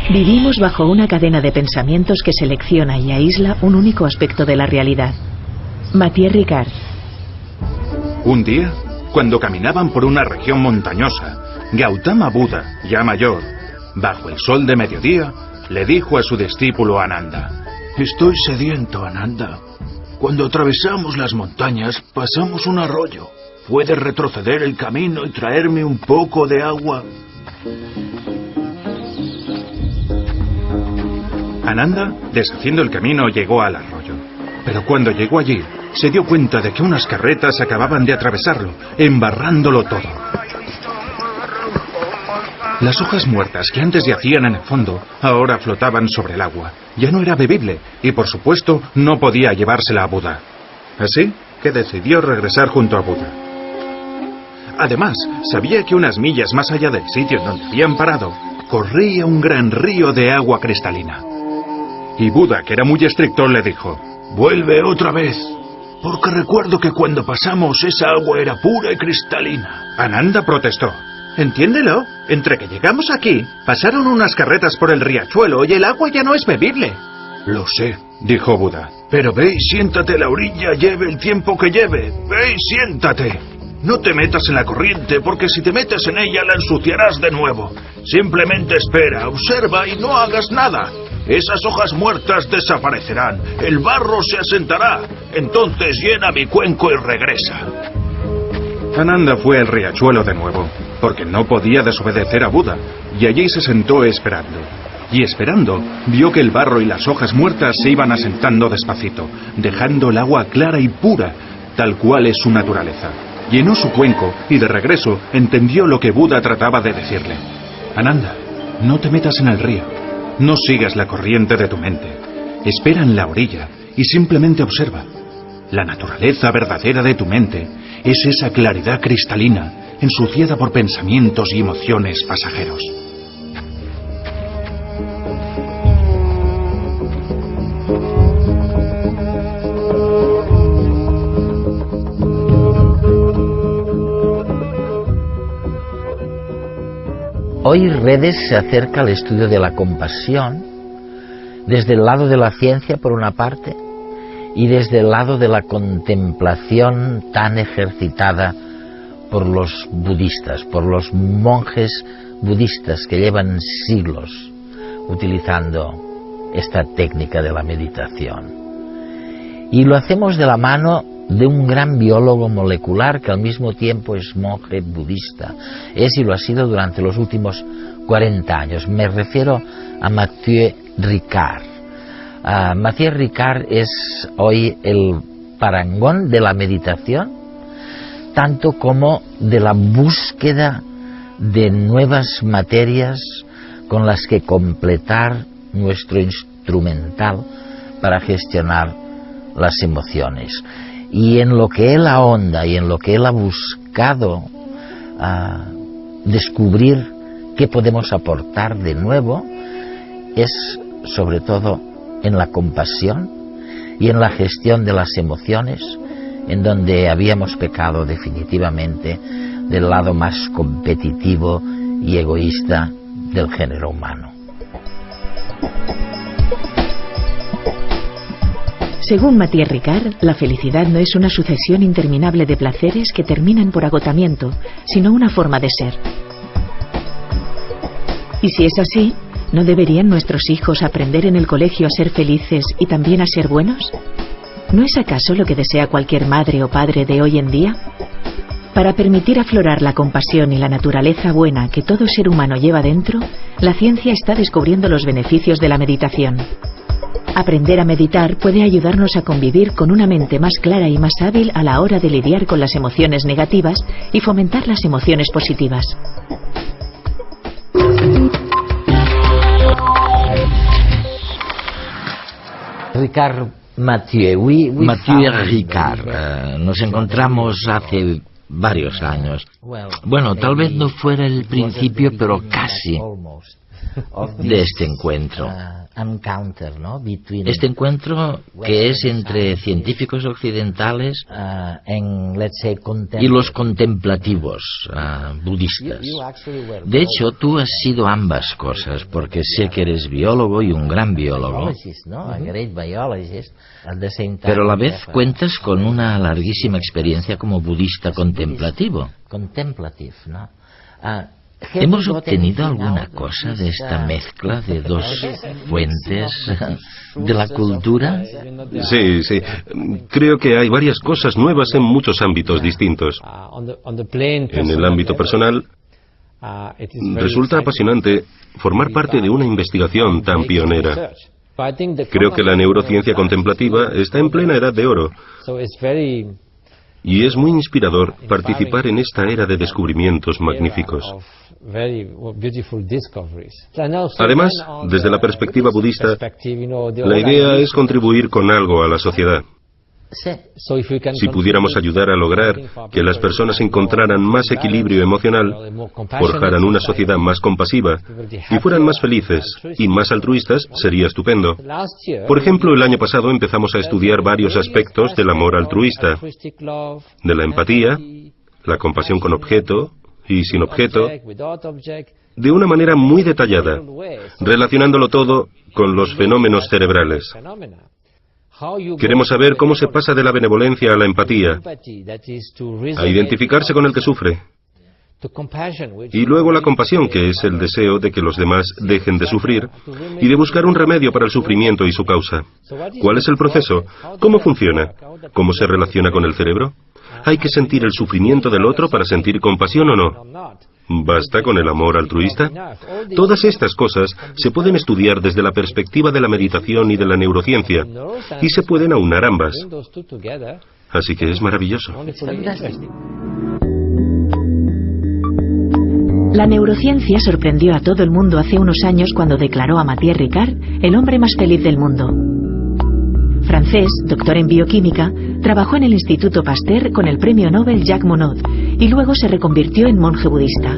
Vivimos bajo una cadena de pensamientos que selecciona y aísla un único aspecto de la realidad. Mathieu Ricard. Un día, cuando caminaban por una región montañosa, Gautama Buda, ya mayor, bajo el sol de mediodía, le dijo a su discípulo Ananda: Estoy sediento, Ananda. Cuando atravesamos las montañas, pasamos un arroyo. ¿Puedes retroceder el camino y traerme un poco de agua? Ananda, deshaciendo el camino, llegó al arroyo. Pero cuando llegó allí, se dio cuenta de que unas carretas acababan de atravesarlo, embarrándolo todo. Las hojas muertas que antes yacían en el fondo, ahora flotaban sobre el agua. Ya no era bebible y, por supuesto, no podía llevársela a Buda. Así que decidió regresar junto a Buda. Además, sabía que unas millas más allá del sitio en donde habían parado, corría un gran río de agua cristalina. Y Buda, que era muy estricto, le dijo: Vuelve otra vez, porque recuerdo que cuando pasamos esa agua era pura y cristalina. Ananda protestó: Entiéndelo, entre que llegamos aquí, pasaron unas carretas por el riachuelo y el agua ya no es bebible. Lo sé, dijo Buda. Pero ve y siéntate a la orilla, lleve el tiempo que lleve. Ve y siéntate. No te metas en la corriente, porque si te metes en ella la ensuciarás de nuevo. Simplemente espera, observa y no hagas nada. Esas hojas muertas desaparecerán, el barro se asentará. Entonces llena mi cuenco y regresa. Ananda fue al riachuelo de nuevo, porque no podía desobedecer a Buda, y allí se sentó esperando. Y esperando, vio que el barro y las hojas muertas se iban asentando despacito, dejando el agua clara y pura, tal cual es su naturaleza. Llenó su cuenco y de regreso entendió lo que Buda trataba de decirle. Ananda, no te metas en el río. No sigas la corriente de tu mente. Espera en la orilla y simplemente observa. La naturaleza verdadera de tu mente es esa claridad cristalina, ensuciada por pensamientos y emociones pasajeros. Hoy Redes se acerca al estudio de la compasión desde el lado de la ciencia, por una parte, y desde el lado de la contemplación tan ejercitada por los budistas, por los monjes budistas que llevan siglos utilizando esta técnica de la meditación. Y lo hacemos de la mano de un gran biólogo molecular que al mismo tiempo es monje budista. Es y lo ha sido durante los últimos 40 años. Me refiero a Mathieu Ricard. Mathieu Ricard es hoy el parangón de la meditación, tanto como de la búsqueda de nuevas materias con las que completar nuestro instrumental para gestionar las emociones. Y en lo que él ahonda y en lo que él ha buscado descubrir qué podemos aportar de nuevo es sobre todo en la compasión y en la gestión de las emociones, en donde habíamos pecado definitivamente del lado más competitivo y egoísta del género humano. Según Mathieu Ricard, la felicidad no es una sucesión interminable de placeres que terminan por agotamiento, sino una forma de ser. Y si es así, ¿no deberían nuestros hijos aprender en el colegio a ser felices y también a ser buenos? ¿No es acaso lo que desea cualquier madre o padre de hoy en día? Para permitir aflorar la compasión y la naturaleza buena que todo ser humano lleva dentro, la ciencia está descubriendo los beneficios de la meditación. Aprender a meditar puede ayudarnos a convivir con una mente más clara y más hábil a la hora de lidiar con las emociones negativas y fomentar las emociones positivas. Ricard Mathieu Ricard. Nos encontramos hace varios años. Bueno, tal vez no fuera el principio, pero casi, de este encuentro. Este encuentro que es entre científicos occidentales y los contemplativos budistas. De hecho, tú has sido ambas cosas, porque sé que eres biólogo y un gran biólogo. Pero a la vez cuentas con una larguísima experiencia como budista contemplativo. ¿Hemos obtenido alguna cosa de esta mezcla de dos fuentes de la cultura? Sí. Creo que hay varias cosas nuevas en muchos ámbitos distintos. En el ámbito personal, resulta apasionante formar parte de una investigación tan pionera. Creo que la neurociencia contemplativa está en plena edad de oro. Y es muy inspirador participar en esta era de descubrimientos magníficos. Además, desde la perspectiva budista, la idea es contribuir con algo a la sociedad. Si pudiéramos ayudar a lograr que las personas encontraran más equilibrio emocional, forjaran una sociedad más compasiva y fueran más felices y más altruistas, sería estupendo. Por ejemplo, el año pasado empezamos a estudiar varios aspectos del amor altruista, de la empatía, la compasión con objeto y sin objeto, de una manera muy detallada, relacionándolo todo con los fenómenos cerebrales. Queremos saber cómo se pasa de la benevolencia a la empatía, a identificarse con el que sufre, y luego la compasión, que es el deseo de que los demás dejen de sufrir, y de buscar un remedio para el sufrimiento y su causa. ¿Cuál es el proceso? ¿Cómo funciona? ¿Cómo se relaciona con el cerebro? ¿Hay que sentir el sufrimiento del otro para sentir compasión o no? ¿Basta con el amor altruista? Todas estas cosas se pueden estudiar desde la perspectiva de la meditación y de la neurociencia, y se pueden aunar ambas. Así que es maravilloso. La neurociencia sorprendió a todo el mundo hace unos años cuando declaró a Mathieu Ricard el hombre más feliz del mundo. Francés, doctor en bioquímica, trabajó en el Instituto Pasteur con el premio Nobel Jacques Monod y luego se reconvirtió en monje budista.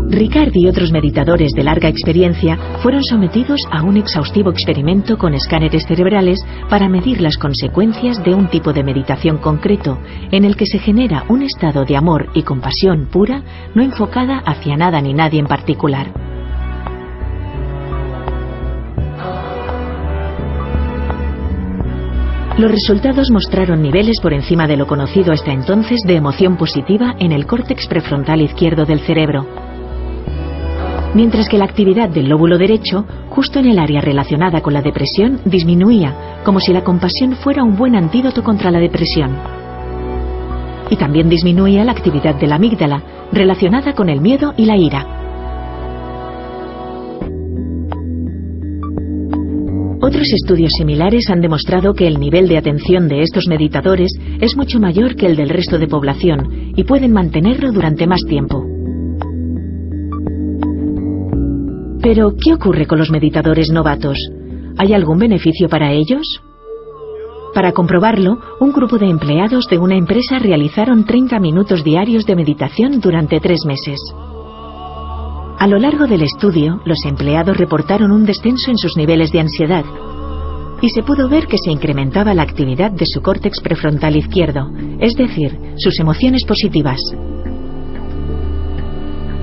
Ricard y otros meditadores de larga experiencia fueron sometidos a un exhaustivo experimento con escáneres cerebrales para medir las consecuencias de un tipo de meditación concreto en el que se genera un estado de amor y compasión pura, no enfocada hacia nada ni nadie en particular. Los resultados mostraron niveles por encima de lo conocido hasta entonces de emoción positiva en el córtex prefrontal izquierdo del cerebro, mientras que la actividad del lóbulo derecho, justo en el área relacionada con la depresión, disminuía, como si la compasión fuera un buen antídoto contra la depresión. Y también disminuía la actividad de la amígdala, relacionada con el miedo y la ira. Otros estudios similares han demostrado que el nivel de atención de estos meditadores es mucho mayor que el del resto de población y pueden mantenerlo durante más tiempo. Pero, ¿qué ocurre con los meditadores novatos? ¿Hay algún beneficio para ellos? Para comprobarlo, un grupo de empleados de una empresa realizaron 30 minutos diarios de meditación durante 3 meses. A lo largo del estudio, los empleados reportaron un descenso en sus niveles de ansiedad y se pudo ver que se incrementaba la actividad de su córtex prefrontal izquierdo, es decir, sus emociones positivas.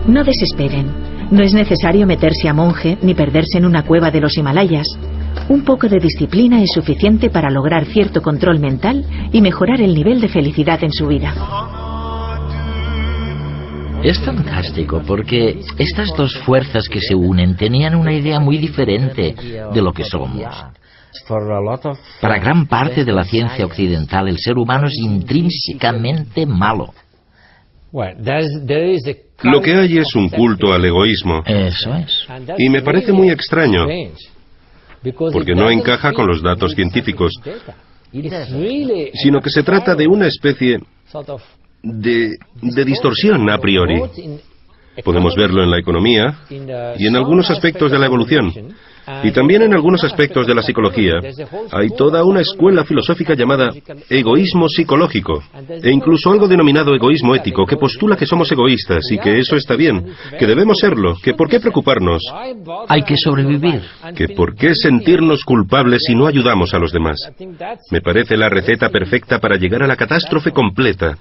No desesperen, no es necesario meterse a monje ni perderse en una cueva de los Himalayas. Un poco de disciplina es suficiente para lograr cierto control mental y mejorar el nivel de felicidad en su vida. Es fantástico porque estas dos fuerzas que se unen tenían una idea muy diferente de lo que somos. Para gran parte de la ciencia occidental, el ser humano es intrínsecamente malo. Lo que hay es un culto al egoísmo. Eso es. Y me parece muy extraño, porque no encaja con los datos científicos, sino que se trata de una especie de distorsión a priori. Podemos verlo en la economía y en algunos aspectos de la evolución. Y también en algunos aspectos de la psicología hay toda una escuela filosófica llamada egoísmo psicológico, e incluso algo denominado egoísmo ético, que postula que somos egoístas y que eso está bien, que debemos serlo, que por qué preocuparnos, Hay que sobrevivir. que por qué sentirnos culpables si no ayudamos a los demás. Me parece la receta perfecta para llegar a la catástrofe completa.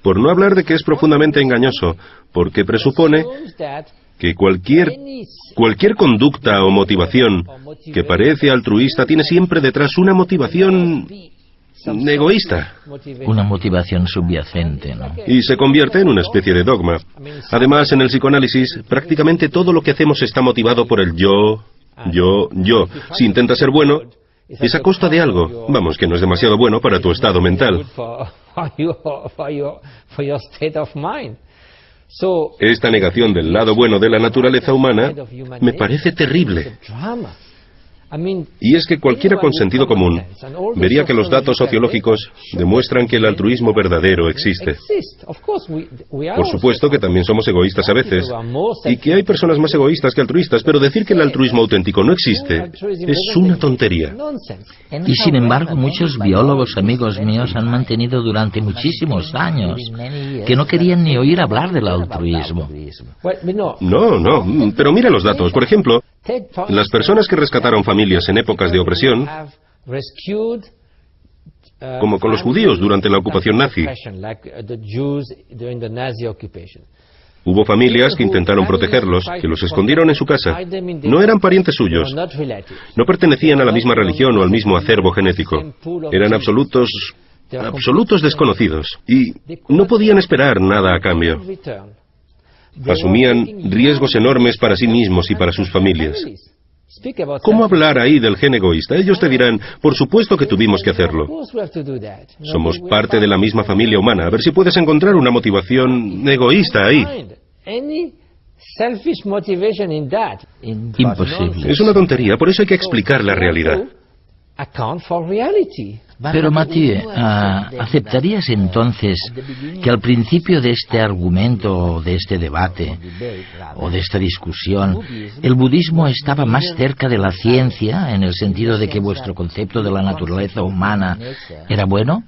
Por no hablar de que es profundamente engañoso, porque presupone que cualquier conducta o motivación que parece altruista tiene siempre detrás una motivación egoísta. Una motivación subyacente, ¿no? Y se convierte en una especie de dogma. Además, en el psicoanálisis, prácticamente todo lo que hacemos está motivado por el yo. Si intentas ser bueno, es a costa de algo. Vamos, que no es demasiado bueno para tu estado mental. Esta negación del lado bueno de la naturaleza humana me parece terrible. Y es que cualquiera con sentido común vería que los datos sociológicos demuestran que el altruismo verdadero existe. Por supuesto que también somos egoístas a veces, y que hay personas más egoístas que altruistas, pero decir que el altruismo auténtico no existe es una tontería. Y sin embargo, muchos biólogos amigos míos han mantenido durante muchísimos años que no querían ni oír hablar del altruismo. No, pero mira los datos. Por ejemplo, las personas que rescataron familias en épocas de opresión, como con los judíos durante la ocupación nazi, hubo familias que intentaron protegerlos, que los escondieron en su casa. No eran parientes suyos, no pertenecían a la misma religión o al mismo acervo genético. Eran absolutos desconocidos y no podían esperar nada a cambio. Asumían riesgos enormes para sí mismos y para sus familias. ¿Cómo hablar ahí del gen egoísta? Ellos te dirán, por supuesto que tuvimos que hacerlo. Somos parte de la misma familia humana. A ver si puedes encontrar una motivación egoísta ahí. Imposible. Es una tontería, por eso hay que explicar la realidad. Pero Mathieu, ¿aceptarías entonces que al principio de este argumento, de este debate, o de esta discusión, el budismo estaba más cerca de la ciencia, en el sentido de que vuestro concepto de la naturaleza humana era bueno?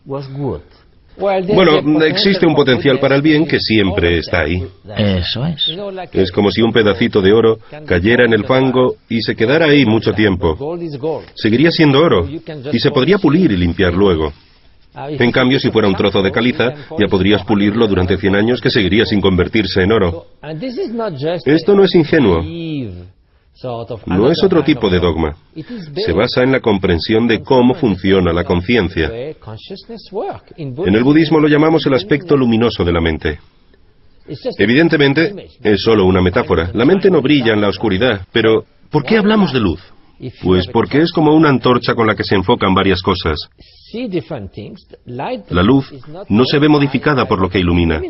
Bueno, existe un potencial para el bien que siempre está ahí. Eso es. Es como si un pedacito de oro cayera en el fango y se quedara ahí mucho tiempo. Seguiría siendo oro y se podría pulir y limpiar luego. En cambio, si fuera un trozo de caliza, ya podrías pulirlo durante 100 años que seguiría sin convertirse en oro. Esto no es ingenuo. No es otro tipo de dogma. Se basa en la comprensión de cómo funciona la conciencia. En el budismo lo llamamos el aspecto luminoso de la mente. Evidentemente, es solo una metáfora. La mente no brilla en la oscuridad, pero ¿por qué hablamos de luz? Pues porque es como una antorcha con la que se enfocan varias cosas. La luz no se ve modificada por lo que ilumina.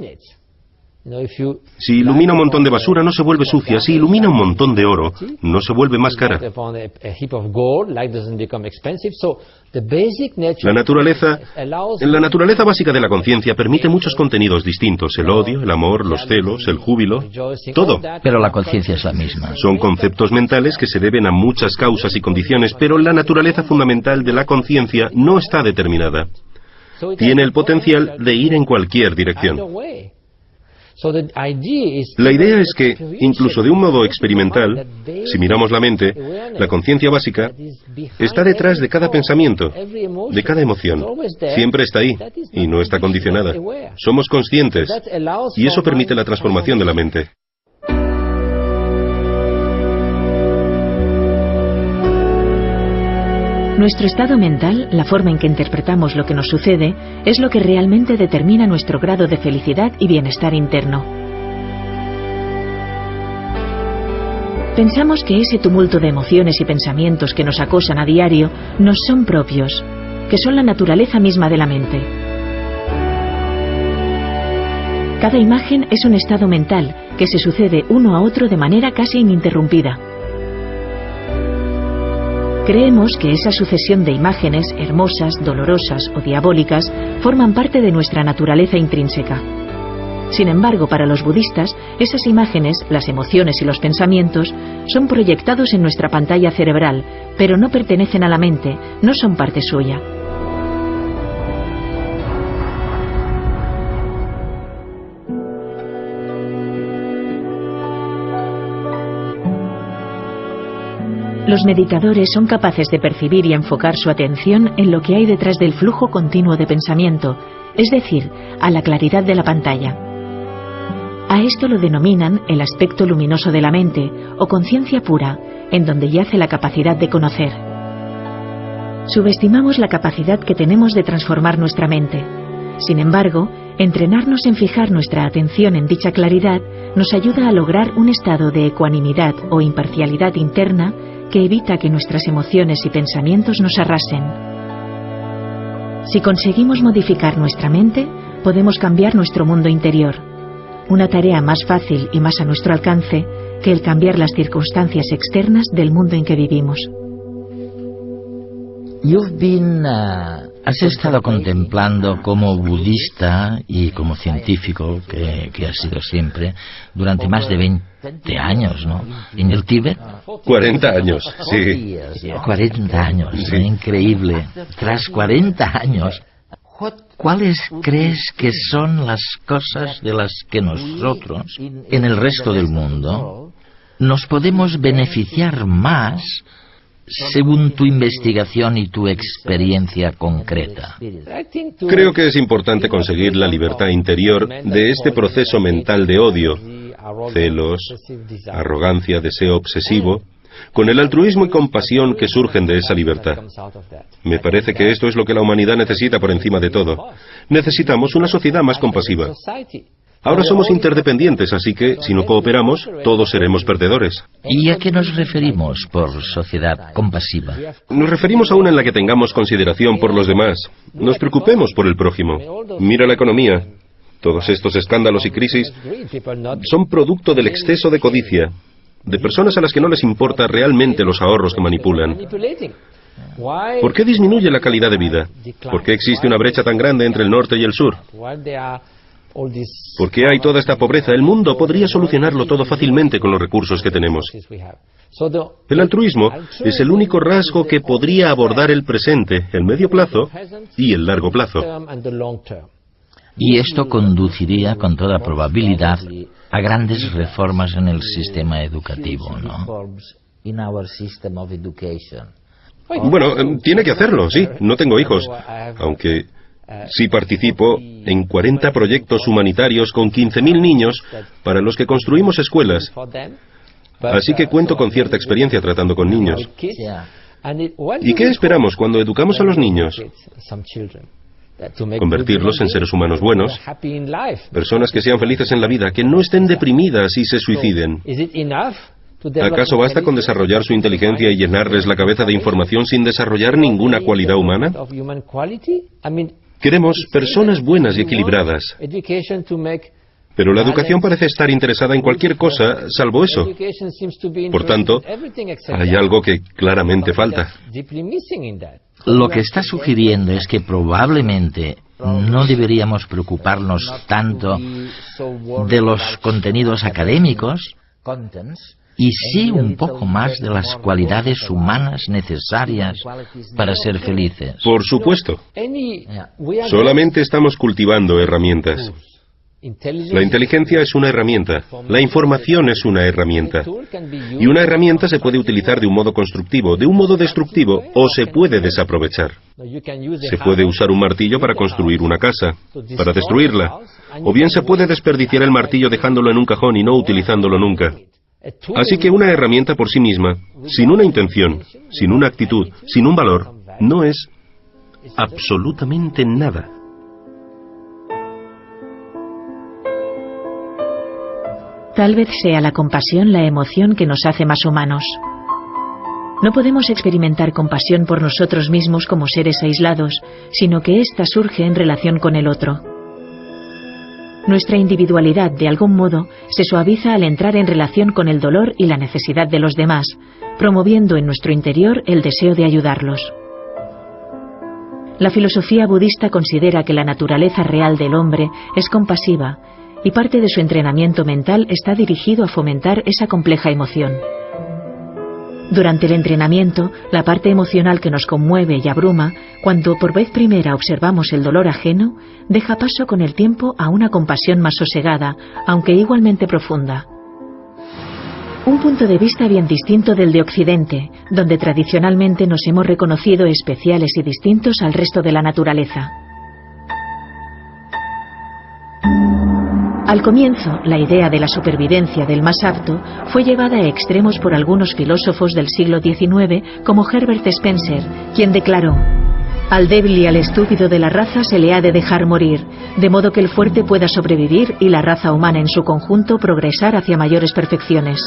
Si ilumina un montón de basura, no se vuelve sucia. Si ilumina un montón de oro, no se vuelve más cara. La naturaleza básica de la conciencia permite muchos contenidos distintos: el odio, el amor, los celos, el júbilo, todo. Pero la conciencia es la misma. Son conceptos mentales que se deben a muchas causas y condiciones, pero la naturaleza fundamental de la conciencia no está determinada. Tiene el potencial de ir en cualquier dirección. La idea es que, incluso de un modo experimental, si miramos la mente, la conciencia básica está detrás de cada pensamiento, de cada emoción. Siempre está ahí, y no está condicionada. Somos conscientes, y eso permite la transformación de la mente. Nuestro estado mental, la forma en que interpretamos lo que nos sucede, es lo que realmente determina nuestro grado de felicidad y bienestar interno. Pensamos que ese tumulto de emociones y pensamientos que nos acosan a diario nos son propios, que son la naturaleza misma de la mente. Cada imagen es un estado mental que se sucede uno a otro de manera casi ininterrumpida. Creemos que esa sucesión de imágenes, hermosas, dolorosas o diabólicas, forman parte de nuestra naturaleza intrínseca. Sin embargo, para los budistas, esas imágenes, las emociones y los pensamientos son proyectados en nuestra pantalla cerebral, pero no pertenecen a la mente, no son parte suya. Los meditadores son capaces de percibir y enfocar su atención en lo que hay detrás del flujo continuo de pensamiento, es decir, a la claridad de la pantalla. A esto lo denominan el aspecto luminoso de la mente o conciencia pura, en donde yace la capacidad de conocer. Subestimamos la capacidad que tenemos de transformar nuestra mente. Sin embargo, entrenarnos en fijar nuestra atención en dicha claridad nos ayuda a lograr un estado de ecuanimidad o imparcialidad interna que evita que nuestras emociones y pensamientos nos arrasen. Si conseguimos modificar nuestra mente, podemos cambiar nuestro mundo interior. Una tarea más fácil y más a nuestro alcance que el cambiar las circunstancias externas del mundo en que vivimos. Has estado contemplando como budista y como científico, que has sido siempre, durante más de 20 años, ¿no? ¿En el Tíbet? 40 años, sí. 40 años, sí. Increíble. Tras 40 años, ¿cuáles crees que son las cosas de las que nosotros, en el resto del mundo, nos podemos beneficiar más según tu investigación y tu experiencia concreta? Creo que es importante conseguir la libertad interior de este proceso mental de odio, celos, arrogancia, deseo obsesivo, con el altruismo y compasión que surgen de esa libertad. Me parece que esto es lo que la humanidad necesita por encima de todo. Necesitamos una sociedad más compasiva. Ahora somos interdependientes, así que, si no cooperamos, todos seremos perdedores. ¿Y a qué nos referimos por sociedad compasiva? Nos referimos a una en la que tengamos consideración por los demás. Nos preocupemos por el prójimo. Mira la economía. Todos estos escándalos y crisis son producto del exceso de codicia, de personas a las que no les importa realmente los ahorros que manipulan. ¿Por qué disminuye la calidad de vida? ¿Por qué existe una brecha tan grande entre el norte y el sur? ¿Por qué hay toda esta pobreza? El mundo podría solucionarlo todo fácilmente con los recursos que tenemos. El altruismo es el único rasgo que podría abordar el presente, el medio plazo y el largo plazo. Y esto conduciría con toda probabilidad a grandes reformas en el sistema educativo, ¿no? Bueno, tiene que hacerlo, sí. No tengo hijos, aunque sí participo en 40 proyectos humanitarios con 15.000 niños para los que construimos escuelas. Así que cuento con cierta experiencia tratando con niños. ¿Y qué esperamos cuando educamos a los niños? Convertirlos en seres humanos buenos, personas que sean felices en la vida, que no estén deprimidas y se suiciden. ¿Acaso basta con desarrollar su inteligencia y llenarles la cabeza de información sin desarrollar ninguna cualidad humana? Queremos personas buenas y equilibradas. Pero la educación parece estar interesada en cualquier cosa, salvo eso. Por tanto, hay algo que claramente falta. Lo que está sugiriendo es que probablemente no deberíamos preocuparnos tanto de los contenidos académicos y sí un poco más de las cualidades humanas necesarias para ser felices. Por supuesto. Solamente estamos cultivando herramientas. La inteligencia es una herramienta, la información es una herramienta. Y una herramienta se puede utilizar de un modo constructivo, de un modo destructivo, o se puede desaprovechar. Se puede usar un martillo para construir una casa, para destruirla, o bien se puede desperdiciar el martillo dejándolo en un cajón y no utilizándolo nunca. Así que una herramienta por sí misma, sin una intención, sin una actitud, sin un valor, no es absolutamente nada. Tal vez sea la compasión la emoción que nos hace más humanos. No podemos experimentar compasión por nosotros mismos como seres aislados, sino que ésta surge en relación con el otro. Nuestra individualidad, de algún modo, se suaviza al entrar en relación con el dolor y la necesidad de los demás, promoviendo en nuestro interior el deseo de ayudarlos. La filosofía budista considera que la naturaleza real del hombre es compasiva, y parte de su entrenamiento mental está dirigido a fomentar esa compleja emoción. Durante el entrenamiento, la parte emocional que nos conmueve y abruma, cuando por vez primera observamos el dolor ajeno, deja paso con el tiempo a una compasión más sosegada, aunque igualmente profunda. Un punto de vista bien distinto del de Occidente, donde tradicionalmente nos hemos reconocido especiales y distintos al resto de la naturaleza. Al comienzo, la idea de la supervivencia del más apto fue llevada a extremos por algunos filósofos del siglo XIX, como Herbert Spencer, quien declaró: «Al débil y al estúpido de la raza se le ha de dejar morir, de modo que el fuerte pueda sobrevivir y la raza humana en su conjunto progresar hacia mayores perfecciones».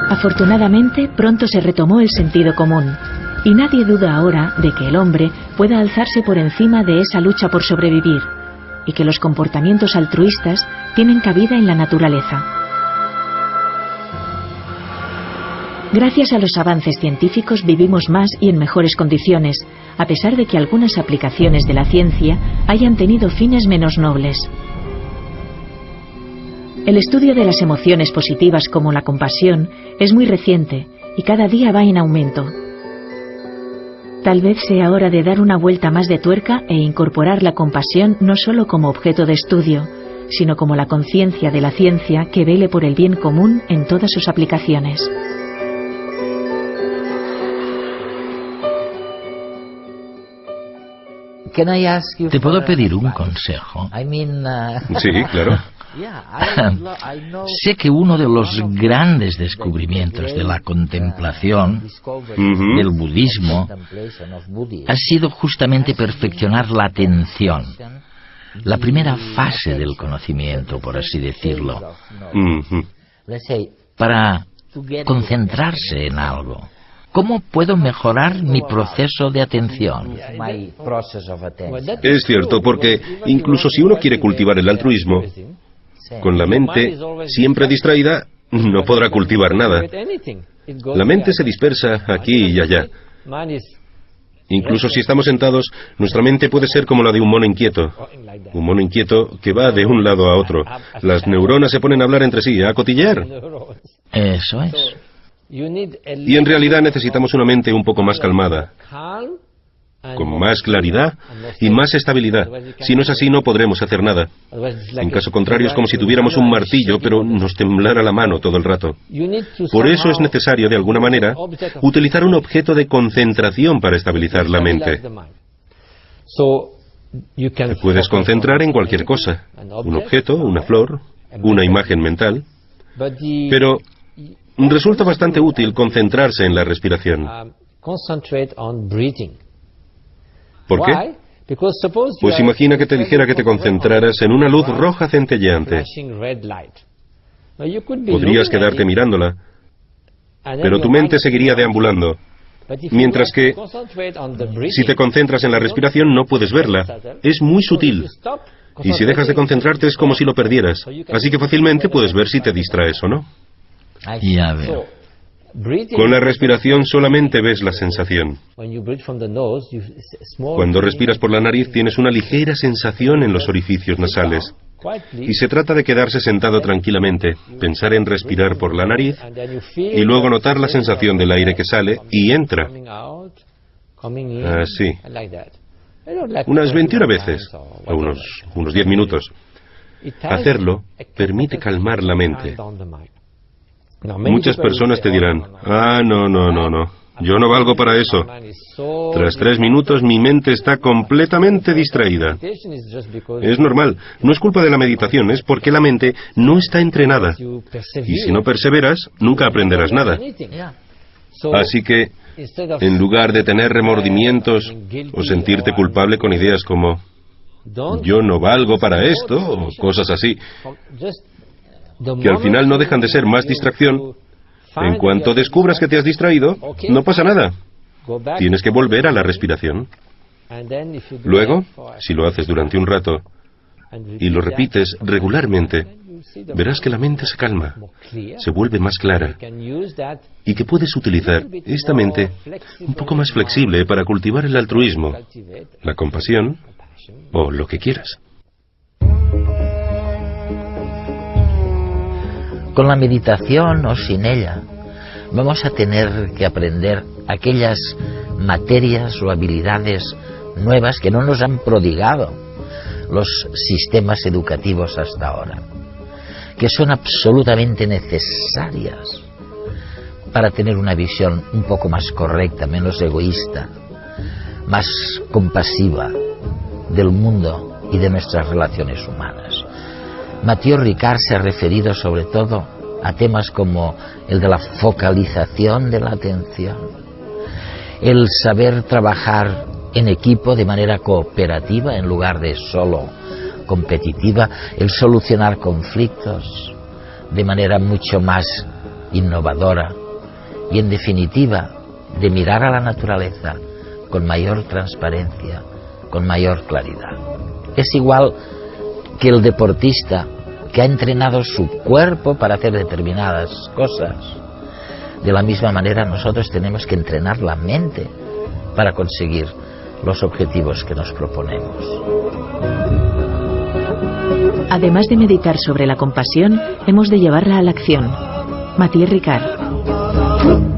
Afortunadamente, pronto se retomó el sentido común. Y nadie duda ahora de que el hombre pueda alzarse por encima de esa lucha por sobrevivir, y que los comportamientos altruistas tienen cabida en la naturaleza. Gracias a los avances científicos vivimos más y en mejores condiciones, a pesar de que algunas aplicaciones de la ciencia hayan tenido fines menos nobles. El estudio de las emociones positivas como la compasión es muy reciente y cada día va en aumento. Tal vez sea hora de dar una vuelta más de tuerca e incorporar la compasión no solo como objeto de estudio, sino como la conciencia de la ciencia que vele por el bien común en todas sus aplicaciones. ¿Te puedo pedir un consejo? Sí, claro. Sé que uno de los grandes descubrimientos de la contemplación, del budismo, ha sido justamente perfeccionar la atención, la primera fase del conocimiento, por así decirlo, para concentrarse en algo. ¿Cómo puedo mejorar mi proceso de atención? Es cierto, porque incluso si uno quiere cultivar el altruismo, con la mente siempre distraída, no podrá cultivar nada. La mente se dispersa aquí y allá. Incluso si estamos sentados, nuestra mente puede ser como la de un mono inquieto. Un mono inquieto que va de un lado a otro. Las neuronas se ponen a hablar entre sí, a cotillear. Eso es. Y en realidad necesitamos una mente un poco más calmada, con más claridad y más estabilidad. Si no es así, no podremos hacer nada. En caso contrario, es como si tuviéramos un martillo, pero nos temblara la mano todo el rato. Por eso es necesario, de alguna manera, utilizar un objeto de concentración para estabilizar la mente. Te puedes concentrar en cualquier cosa. Un objeto, una flor, una imagen mental. Pero resulta bastante útil concentrarse en la respiración. ¿Por qué? Pues imagina que te dijera que te concentraras en una luz roja centelleante. Podrías quedarte mirándola, pero tu mente seguiría deambulando. Mientras que, si te concentras en la respiración, no puedes verla. Es muy sutil. Y si dejas de concentrarte, es como si lo perdieras. Así que fácilmente puedes ver si te distraes o no. Ya veo. Con la respiración solamente ves la sensación. Cuando respiras por la nariz tienes una ligera sensación en los orificios nasales. Y se trata de quedarse sentado tranquilamente, pensar en respirar por la nariz y luego notar la sensación del aire que sale y entra. Así. Unas 21 veces, o unos 10 minutos. Hacerlo permite calmar la mente. Muchas personas te dirán: no, yo no valgo para eso. Tras 3 minutos mi mente está completamente distraída. Es normal, no es culpa de la meditación, es porque la mente no está entrenada. Y si no perseveras, nunca aprenderás nada. Así que, en lugar de tener remordimientos o sentirte culpable con ideas como yo no valgo para esto, o cosas así, que al final no dejan de ser más distracción, en cuanto descubras que te has distraído, no pasa nada. Tienes que volver a la respiración. Luego, si lo haces durante un rato y lo repites regularmente, verás que la mente se calma, se vuelve más clara y que puedes utilizar esta mente un poco más flexible para cultivar el altruismo, la compasión o lo que quieras. Con la meditación o sin ella, vamos a tener que aprender aquellas materias o habilidades nuevas que no nos han prodigado los sistemas educativos hasta ahora, que son absolutamente necesarias para tener una visión un poco más correcta, menos egoísta, más compasiva del mundo y de nuestras relaciones humanas. Mathieu Ricard se ha referido sobre todo a temas como el de la focalización de la atención, el saber trabajar en equipo de manera cooperativa en lugar de solo competitiva, el solucionar conflictos de manera mucho más innovadora y, en definitiva, de mirar a la naturaleza con mayor transparencia, con mayor claridad. Es igual que el deportista que ha entrenado su cuerpo para hacer determinadas cosas. De la misma manera, nosotros tenemos que entrenar la mente para conseguir los objetivos que nos proponemos. Además de meditar sobre la compasión, hemos de llevarla a la acción. Mathieu Ricard.